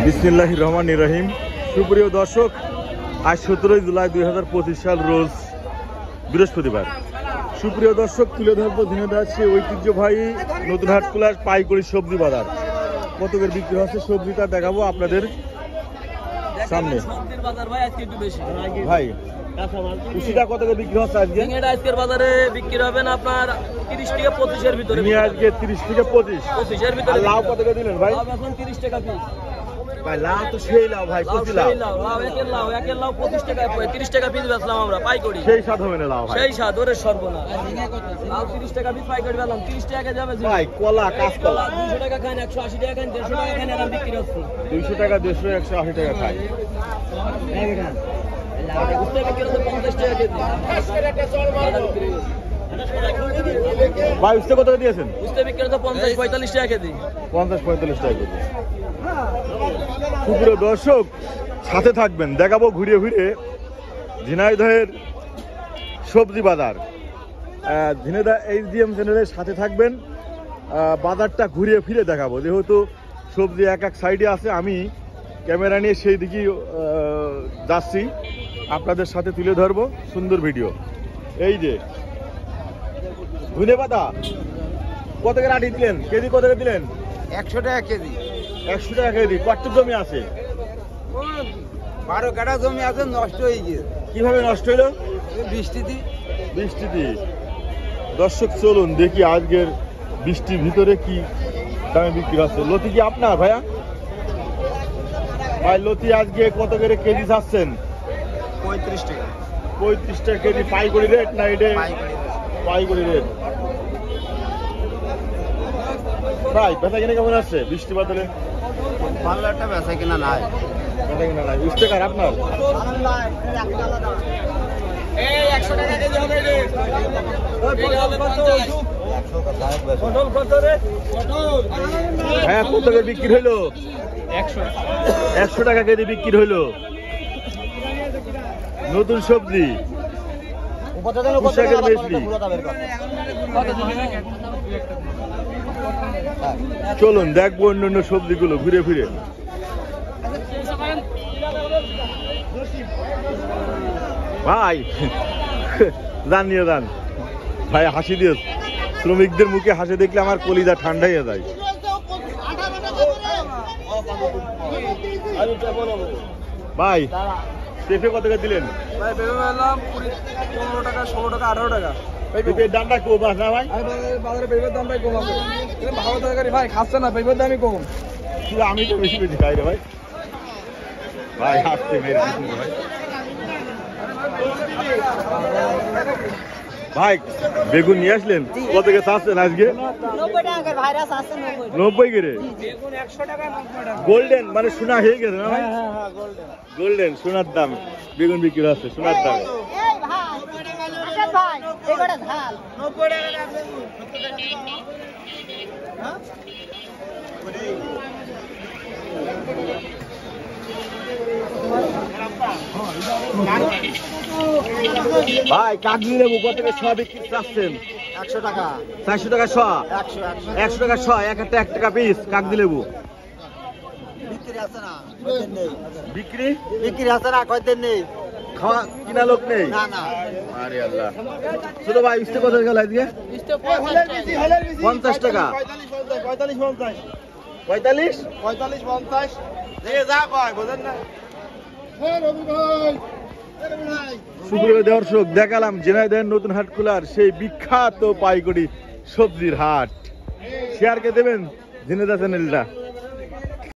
বিসমিল্লাহির রহমানির রহিম। সুপ্রিয় দর্শক, আজ 17 জুলাই 2025 সাল, রোজ বৃহস্পতিবার। সুপ্রিয় দর্শক, তুলে ধরবো ঝিনাইদহের সেই ঐতিহ্যবাহী নতুন হাটকুলার পাইকারি সবজি বাজার। কত করে বিক্রি হচ্ছে সবজিটা দেখাবো আপনাদের সামনে। ভাই কুশিটা কত করে বিক্রি হচ্ছে আজকে? আজকের বাজারে বিক্রি হবে না আপনার 30 থেকে 25 এর ভিতরে। আজকে 30 থেকে 25 এর ভিতরে। লাউ কত করে দিলেন ভাই? এখন 30 টাকা পিস। ভাই লাউ তো সেই লাউ ভাই, কচি লাউ। একের লাউ 25 টাকা, 30 টাকা পিস বেচলাম আমরা পাইকারি। সেই স্বাদ হবে না লাউ ভাই, সেই স্বাদ ওরে সর্বনা। লাউ 30 টাকা পিস পাইকারি বেচলাম, 30 টাকা যাবে ভাই। কলা, কাঁচকলা 200 টাকা খান, 180 টাকা খান, 150 টাকা খান, এরকম বিক্রি হচ্ছে। 200 টাকা, 150, 180 টাকা খাই। উস্তে বিক্রি হচ্ছে 50 টাকা কেজি। ভাই উস্তে কত করে দিয়েছেন? উস্তে বিক্রি হচ্ছে 50-45 টাকা কেজি। 50-45 টাকা কেজি। সুপ্রিয় দর্শক, সাথে থাকবেন, দেখাবো ঘুরে ঘুরে ঝিনাইদহের সবজি বাজার। ঝিনাইদহ এইচডিএম চ্যানেলের সাথে থাকবেন, বাজারটা ঘুরে ফিরে দেখাবো। যেহেতু সবজি এক এক সাইডে আছে, আমি ক্যামেরা নিয়ে সেই দিকেই যাচ্ছি, আপনাদের সাথে তুলে ধরবো সুন্দর ভিডিও। এই যে ধনে পাতা কত করে আটি দিলেন? কেজি কত করে দিলেন? 100 টাকা কেজি। 100 টাকা কেজি। কত জমি আছে? 12 কাঠা জমি আছে, নষ্ট হয়ে গিয়েছে। কিভাবে নষ্ট হইলো? বৃষ্টিতে। দর্শক চলুন দেখি আজকের বৃষ্টির ভিতরে কি দামে বিক্রি হচ্ছে। লতি কি আপনার ভাইয়া? ভাই লতি আজকে কত করে কেজি চাচ্ছেন? 35 টাকা। 35 টাকা কেজি। পাইকারি রেট না এটা? পাইকারি রেট। ভাই বেচা কিনে কেমন আসছে বৃষ্টি বাদলে? ভালো একটা বেচা কিনা নাই। বেচা কিনা নাই। উস্তেকার আপনার? হ্যাঁ, কত করে বিক্রি হইলো? 100 টাকা কেজি বিক্রি হইলো। নতুন সবজি চলুন দেখবো অন্য সবজিগুলো ঘুরে ফিরে। ভাই জানিয়ে যান ভাই, হাসি দিয়ে শ্রমিকদের মুখে হাসি দেখলে আমার কলিজা ঠান্ডা হয়ে যায়। ভাই পেঁপে কত করে দিলেন? ভাই পেঁপে পেলাম 15 টাকা, 16 টাকা, 18 টাকা। পেঁপের দামটা কম আছে না ভাই? বাজারে পেঁপের দামটাই কম আছে। ভালো তরকারি ভাই খাচ্ছে না, পেঁপের দামই কম। আমি তো বেশি বেশি খাই রে ভাই। ভাই হাসতে মেরে ভাই। ভাই বেগুন নিয়ে আসলেন? কত করে চাচ্ছেন আজকে? 90 টাকা ভাইরাস আছে। 90 করে। বেগুন 100 টাকা, 90 টাকা। গোল্ডেন মানে সোনা হয়ে গেছে না ভাই? গোল্ডেন সোনার দাম বেগুন বিক্রি হচ্ছে সোনার দাম। এই ভাই আচ্ছা ভাই এবারে ঝাল 90 টাকা রাখবেন। ভাই কাগজি লেবু কত করে শ বিক্রি চাচ্ছেন? 100 টাকা। 400 টাকা শ। 100 টাকা শ। এক একটা 1 টাকা পিস কাগজি লেবু। বিক্রি আছে না, কয়দিন নেই। বিক্রি আছে না, কয়দিন নেই। খাওয়া কিনা লোক নেই। না না। আরে আল্লাহ। ছোট ভাই ইস্তে কত গেল আজকে? 50 টাকা। 45 যা কয় বোঝেন না। সুপ্রিয় দর্শক, দেখালাম ঝিনাইদহের নতুন হাটকুলার সেই বিখ্যাত পাইকারি সবজির হাট। শেয়ার কে দেবেন ঝিনাইদহ চ্যানেলটা।